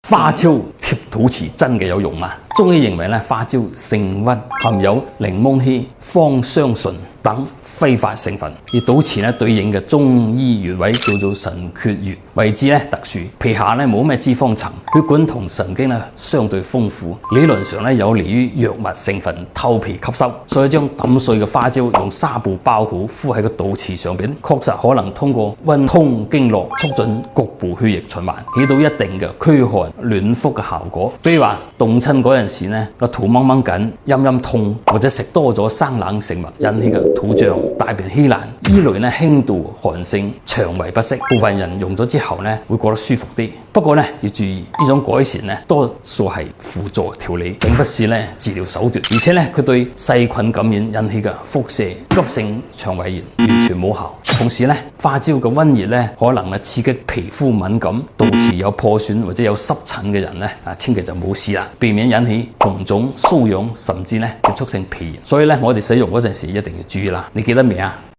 花椒貼肚臍真嘅有用嗎？中醫認為咧，花椒性溫，含有檸檬烯、芳香醇等揮發成分，而肚臍咧對應嘅中醫穴位叫做神闕穴，位置咧特殊，皮下咧冇咩脂肪層，血管同神經咧相對豐富，理論上咧有利於藥物成分透皮吸收，所以將揼碎嘅花椒用紗布包好，敷喺個肚臍上邊，確實可能通過溫通經絡，促進局部血液循環，起到一定嘅驅寒暖腹嘅效果。比如話凍親嗰陣時咧，個肚掹掹緊、陰陰痛，或者食多咗生冷食物引起嘅肚脹、大便稀爛，依類咧輕度寒性、腸胃不適，部分人用咗之後咧會覺得舒服啲。不過咧要注意，呢種改善咧多數係輔助調理，並不是咧治療手段。而且咧佢對細菌感染引起嘅腹瀉、急性腸胃炎完全冇效。同時咧，花椒嘅溫熱咧可能刺激皮膚敏感、肚臍有破損或者有濕疹嘅人咧千祈就冇事啦，避免引起紅腫、瘙癢，甚至咧接觸性皮炎。所以咧，我哋使用嗰陣時一定要注意啦。你記得未啊？